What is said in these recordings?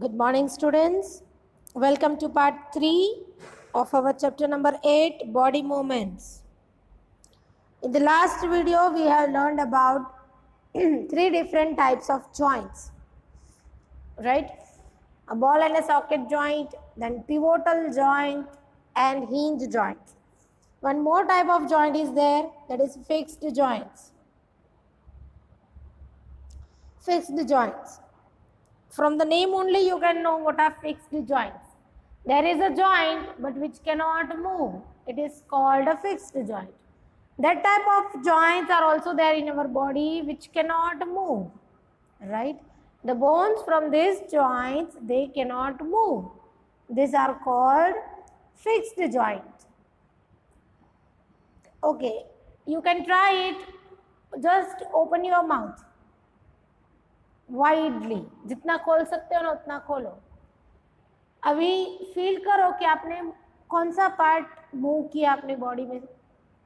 Good morning, students. Welcome to part 3 of our chapter number 8, Body Movements. In the last video, we have learned about 3 different types of joints, right? A ball and a socket joint, then pivotal joint, and hinge joint. One more type of joint is there, that is fixed joints. Fixed joints. From the name only you can know what are fixed joints. There is a joint but which cannot move. It is called a fixed joint. That type of joints are also there in our body which cannot move. Right? The bones from these joints, they cannot move. These are called fixed joints. Okay, you can try it. Just open your mouth. Widely जितना खोल सकते हो ना उतना खोलो. अभी feel करो कि आपने कौन सा पार्ट मूव किया अपने बॉडी में.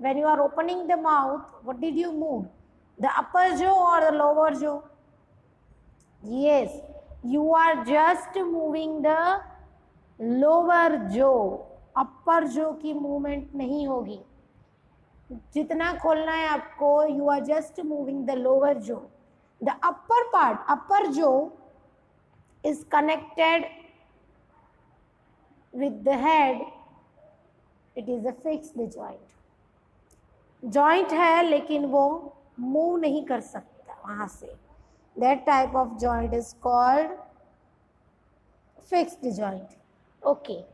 When you are opening the mouth, what did you move? The upper jaw or the lower jaw? Yes, you are just moving the lower jaw. Upper जो की मूवमेंट नहीं होगी. जितना खोलना है आपको, you are just moving the lower jaw. The upper part, upper jaw, is connected with the head. It is a fixed joint. Joint है लेकिन वो move नहीं कर सकता वहाँ से. That type of joint is called fixed joint. Okay.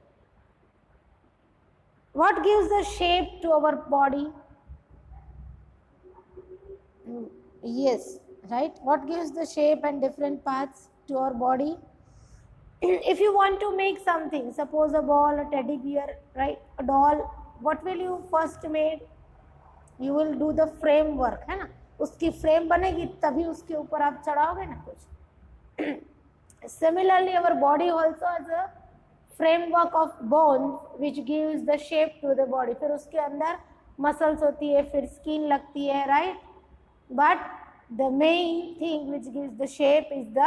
What gives the shape to our body? Yes. Right? What gives the shape and different parts to our body? If you want to make something, suppose a ball, a teddy bear, right, a doll, what will you first make? You will do the framework, है ना? उसकी frame बनेगी तभी उसके ऊपर आप चढ़ाओगे ना कुछ. Similarly, our body also has a framework of bones which gives the shape to the body. फिर उसके अंदर muscles होती है, फिर skin लगती है, right? But the main thing which gives the shape is the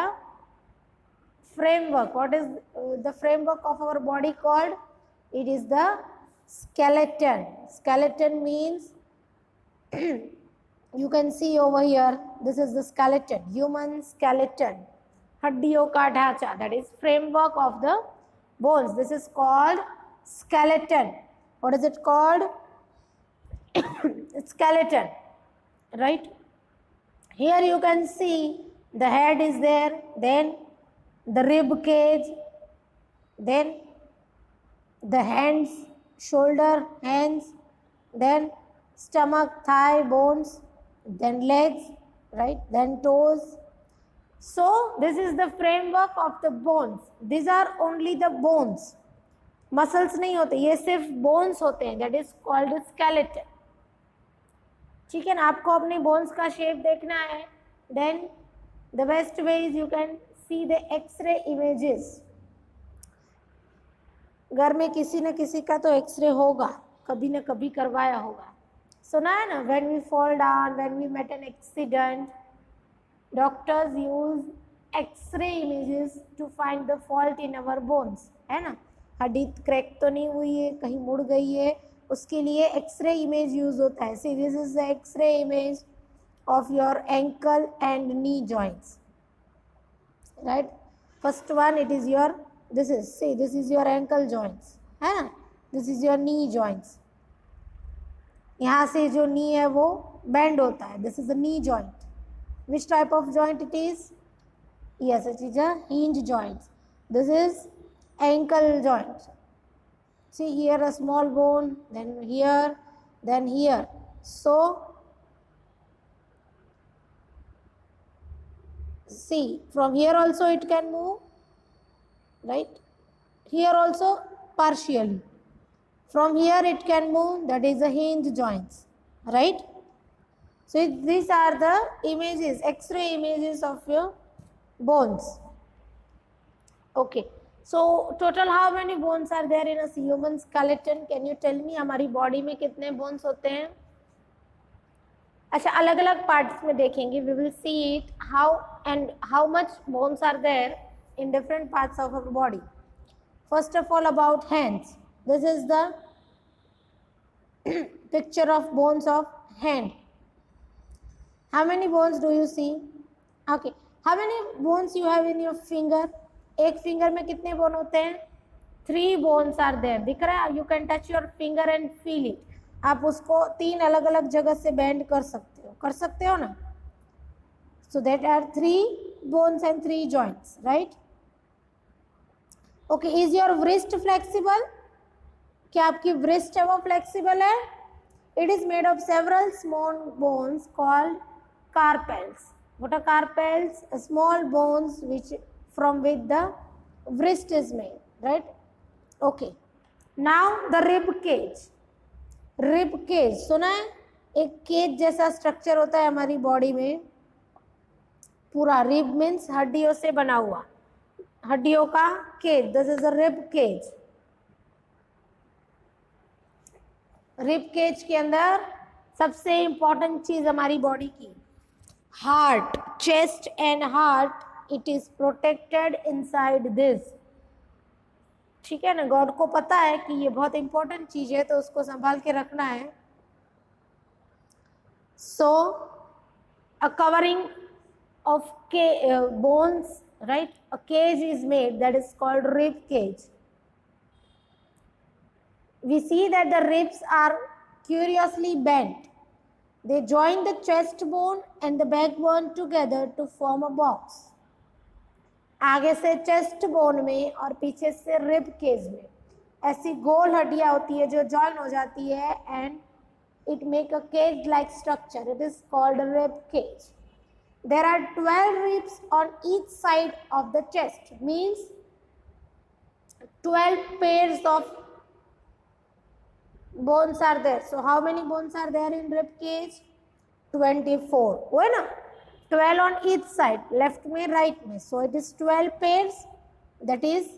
framework. What is the framework of our body called? It is the skeleton. Skeleton means you can see over here, this is the skeleton, human skeleton. हड्डियों का ढांचा, that is framework of the bones. This is called skeleton. What is it called? Skeleton, right? Here you can see the head is there, then the rib cage, then the hands, shoulder, hands, then stomach, thigh, bones, then legs, right, then toes. So this is the framework of the bones. These are only the bones. Muscles नहीं होते, ये सिर्फ bones होते हैं. That is called skeleton. ठीक है ना. आपको अपने बोन्स का शेप देखना है, then the best way is you can see the X-ray images. घर में किसी न किसी का तो एक्सरे होगा, कभी न कभी करवाया होगा. सुना है ना, when we fall down, when we met an accident, doctors use X-ray images to find the fault in our bones, है ना. हड्डी क्रैक तो नहीं हुई है, कहीं मुड़ गई है, उसके लिए एक्सरे इमेज यूज होता है. See this is the X-ray image of your ankle and knee joints, right. First one it is your, this is, see this is your ankle joints, है ना. This is your knee joints. यहाँ से जो knee है वो bend होता है. This is a knee joint. Which type of joint it is? Yes, it is a hinge joint. This is ankle joint. See here a small bone, then here. So see, from here also it can move, right? Here also partially. From here it can move, that is the hinge joints, right? So these are the images, X-ray images of your bones. Okay. So total how many bones are there in a human skeleton? Can you tell me हमारी body में कितने bones होते हैं? अच्छा, अलग अलग parts में देखेंगे. We will see it how and how much bones are there in different parts of our body. First of all, about hands. This is the picture of bones of hand. How many bones do you see? Okay. How many bones you have in your finger? एक finger में कितने bone होते हैं? 3 bones are there. दिख रहा है? You can touch your finger and feel it. आप उसको 3 अलग अलग जगह से बेंड कर सकते हो ना? So that are 3 bones and 3 joints, right? Okay, is your wrist flexible? क्या आपकी wrist है वो flexible है? It is made of several small bones called carpels. What are carpels? Small bones from which the wrist is made, right? Okay. Now the rib cage. Rib cage सुना है? एक cage जैसा structure होता है हमारी body में. पूरा rib means हड्डियों से बना हुआ, हड्डियों का cage. This is a rib cage. Rib cage के अंदर सबसे इंपॉर्टेंट चीज हमारी बॉडी की heart, chest and heart, it is protected inside this. ठीक है ना? गॉड को पता है कि ये बहुत इंपॉर्टेंट चीज है, तो उसको संभाल के रखना है. So a covering of bones, right? A cage is made that is called rib cage. We see that the ribs are curiously bent. They join the chest bone and the backbone together to form a box. आगे से chest bone में और पीछे से rib cage में ऐसी गोल हड्डियां होती है जो जॉइन हो जाती है and it make a cage like structure. It is called rib cage. There are 12 ribs on each side of the chest, means 12 pairs of bones are there. So how many bones are there in rib cage? 24. वो है ना? 12 on each side, left में right में. So it is 12 pairs, that is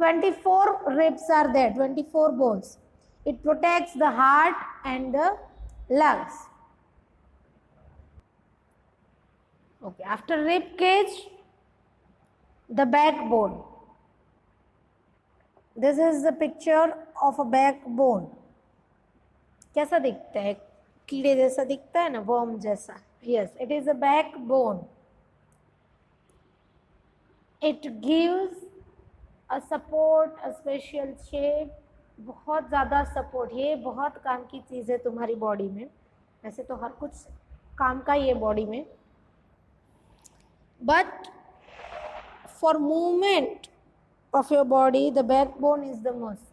24 ribs are there, 24 bones. It protects the heart and the lungs. Okay, after rib cage, the backbone. This is the picture of a backbone. कैसा दिखता है? कीड़े जैसा दिखता है ना, worm जैसा. Yes, it is a backbone. It gives a support, a special shape. बहुत ज़्यादा सपोर्ट. ये बहुत काम की चीज़ है तुम्हारी बॉडी में. वैसे तो हर कुछ काम का ही है बॉडी में. But for movement of your body, the backbone is the most.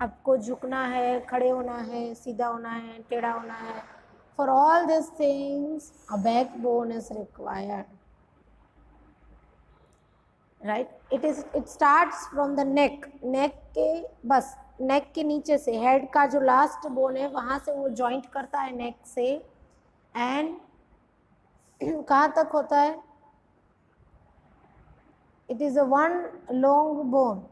आपको झुकना है, खड़े होना है, सीधा होना है, टेढ़ा होना है. For all these things, a backbone is required. Right? It starts from the neck. Neck के बस neck के नीचे से head का जो last bone है वहाँ से वो joint करता है neck से and कहाँ तक होता है? It is a one long bone.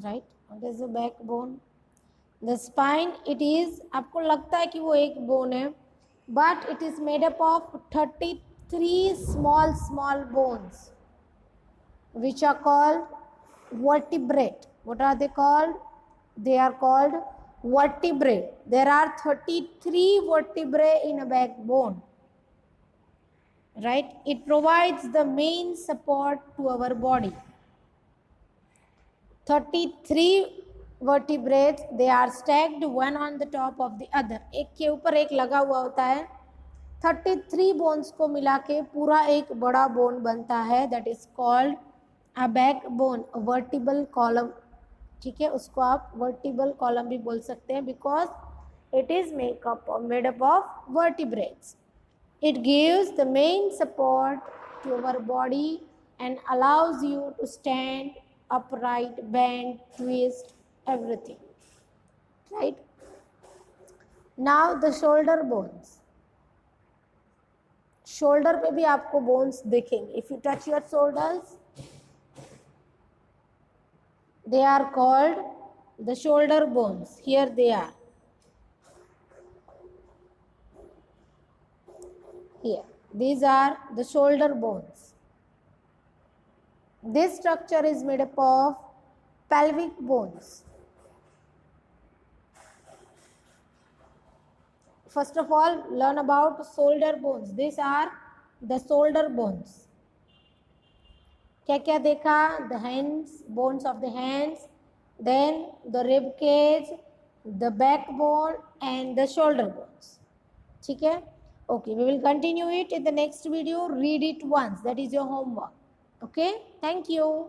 Right? What is the backbone? The spine, it is, आपको लगता है कि वो एक bone है, but it is made up of 33 small bones, which are called vertebrae. What are they called? They are called vertebrae. There are 33 vertebrae in a backbone. Right? It provides the main support to our body. 33 vertebrae, they are stacked one on the top of the other. एक के ऊपर एक लगा हुआ होता है. 33 bones को मिला के पूरा एक बड़ा bone बनता है. That is called a backbone, a vertebral column. ठीक है, उसको आप vertebral column भी बोल सकते हैं because it is made up of vertebrates. It gives the main support to our body and allows you to stand upright, bend, twist, everything. Right? Now the shoulder bones. Shoulder पे भी आपको bones दिखेंगे. If you touch your shoulders, they are called the shoulder bones. Here they are. Here, these are the shoulder bones. This structure is made up of pelvic bones. First of all, learn about shoulder bones. These are the shoulder bones. क्या क्या देखा? The hands, bones of the hands, then the rib cage, the backbone and the shoulder bones. ठीक है? Okay, we will continue it in the next video. Read it once. That is your homework. Okay? Thank you.